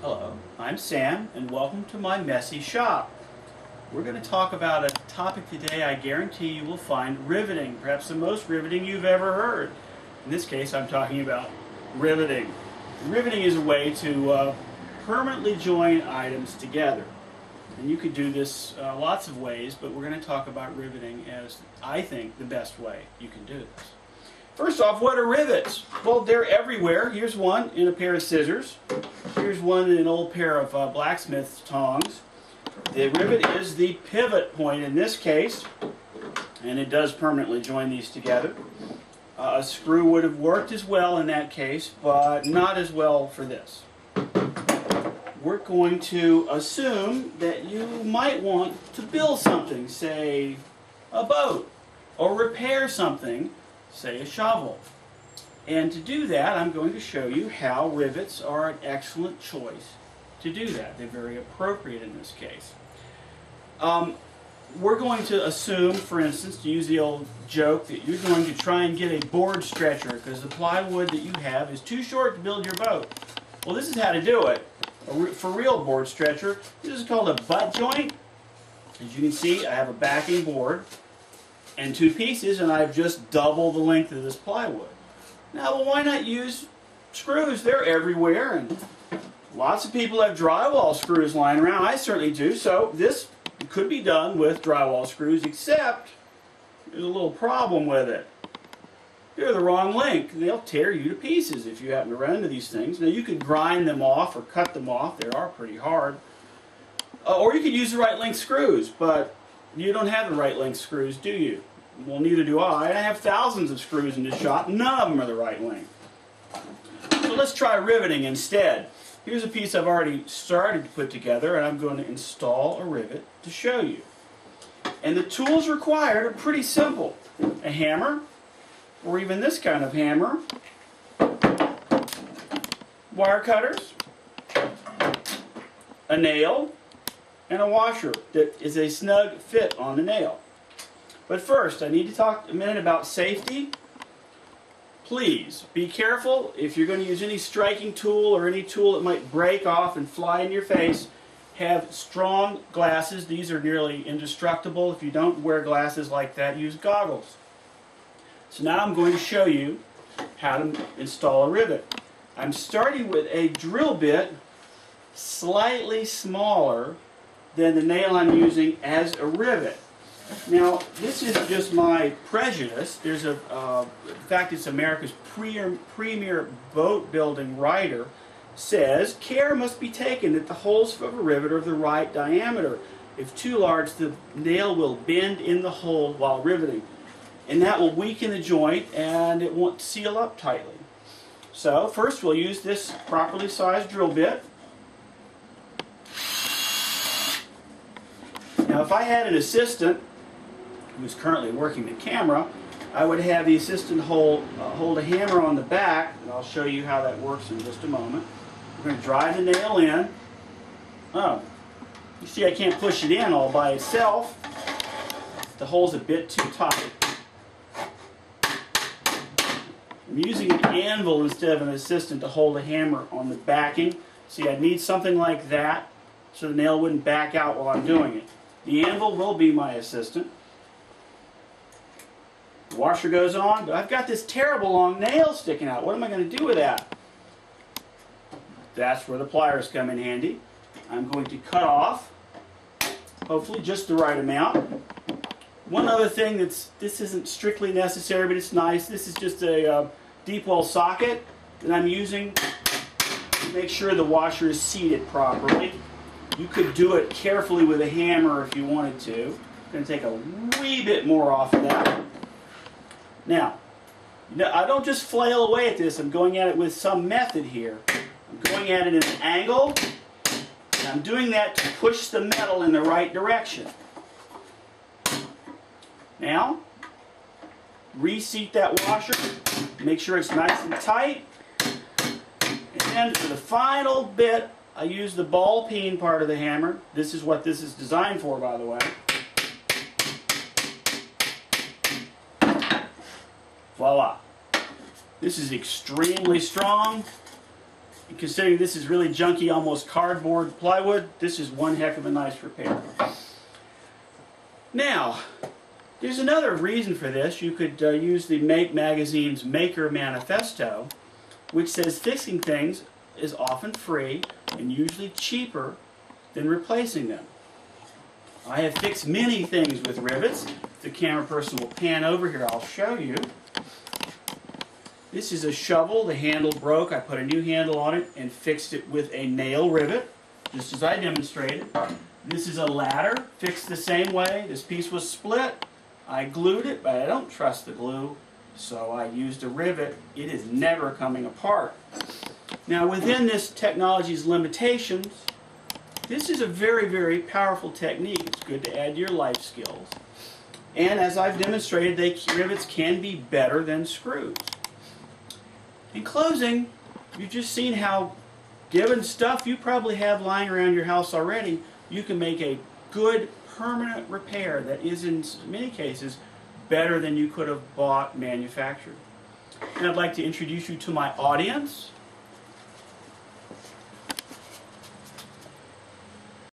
Hello, I'm Sam, and welcome to my messy shop. We're going to talk about a topic today I guarantee you will find riveting, perhaps the most riveting you've ever heard. In this case, I'm talking about riveting. Riveting is a way to permanently join items together. And you could do this lots of ways, but we're going to talk about riveting as, I think, the best way you can do this. First off, what are rivets? Well, they're everywhere. Here's one in a pair of scissors. Here's one in an old pair of blacksmith's tongs. The rivet is the pivot point in this case, and it does permanently join these together. A screw would have worked as well in that case, but not as well for this. We're going to assume that you might want to build something, say a boat, or repair something, say a shovel. And to do that, I'm going to show you how rivets are an excellent choice to do that. They're very appropriate in this case. We're going to assume, for instance, to use the old joke, that you're going to try and get a board stretcher because the plywood that you have is too short to build your boat. Well, this is how to do it. For real board stretcher, this is called a butt joint. As you can see, I have a backing board and two pieces, and I've just doubled the length of this plywood. Now, well, why not use screws? They're everywhere, and lots of people have drywall screws lying around. I certainly do, so this could be done with drywall screws, except there's a little problem with it. They're the wrong length. They'll tear you to pieces if you happen to run into these things. Now, you could grind them off or cut them off. They are pretty hard. Or you could use the right length screws, but you don't have the right length screws, do you? Well, neither do I. I have thousands of screws in this shop. None of them are the right length. So let's try riveting instead. Here's a piece I've already started to put together, and I'm going to install a rivet to show you. And the tools required are pretty simple. A hammer, or even this kind of hammer, wire cutters, a nail, and a washer that is a snug fit on the nail. But first, I need to talk a minute about safety. Please be careful if you're going to use any striking tool or any tool that might break off and fly in your face. Have strong glasses. These are nearly indestructible. If you don't wear glasses like that, use goggles. So now I'm going to show you how to install a rivet. I'm starting with a drill bit slightly smaller than the nail I'm using as a rivet. Now, this is just my prejudice. There's in fact, it's America's premier boat building writer says, care must be taken that the holes of a rivet are of the right diameter. If too large, the nail will bend in the hole while riveting, and that will weaken the joint and it won't seal up tightly. So first we'll use this properly sized drill bit. Now, if I had an assistant who's currently working the camera, I would have the assistant hold a hammer on the back, and I'll show you how that works in just a moment. We're going to drive the nail in. Oh, you see I can't push it in all by itself. The hole's a bit too tight. I'm using an anvil instead of an assistant to hold a hammer on the backing. See, I need something like that so the nail wouldn't back out while I'm doing it. The anvil will be my assistant. The washer goes on, but I've got this terrible long nail sticking out. What am I going to do with that? That's where the pliers come in handy. I'm going to cut off, hopefully just the right amount. One other thing this isn't strictly necessary, but it's nice. This is just a deep well socket that I'm using to make sure the washer is seated properly. You could do it carefully with a hammer if you wanted to. I'm going to take a wee bit more off of that. Now, I don't just flail away at this. I'm going at it with some method here. I'm going at it at an angle, and I'm doing that to push the metal in the right direction. Now, reseat that washer. Make sure it's nice and tight. And then for the final bit, I use the ball peen part of the hammer. This is what this is designed for, by the way. Voila. This is extremely strong. considering this is really junky, almost cardboard plywood, this is one heck of a nice repair. Now, there's another reason for this. You could use the Make Magazine's Maker Manifesto, which says fixing things is often free and usually cheaper than replacing them. I have fixed many things with rivets. If the camera person will pan over here, I'll show you. This is a shovel. The handle broke. I put a new handle on it and fixed it with a nail rivet, just as I demonstrated. This is a ladder, fixed the same way. This piece was split. I glued it, but I don't trust the glue, so I used a rivet. It is never coming apart. Now, within this technology's limitations, this is a very, very powerful technique. It's good to add to your life skills. And as I've demonstrated, rivets can be better than screws. In closing, you've just seen how, given stuff you probably have lying around your house already, you can make a good permanent repair that is in many cases better than you could have bought manufactured. And I'd like to introduce you to my audience.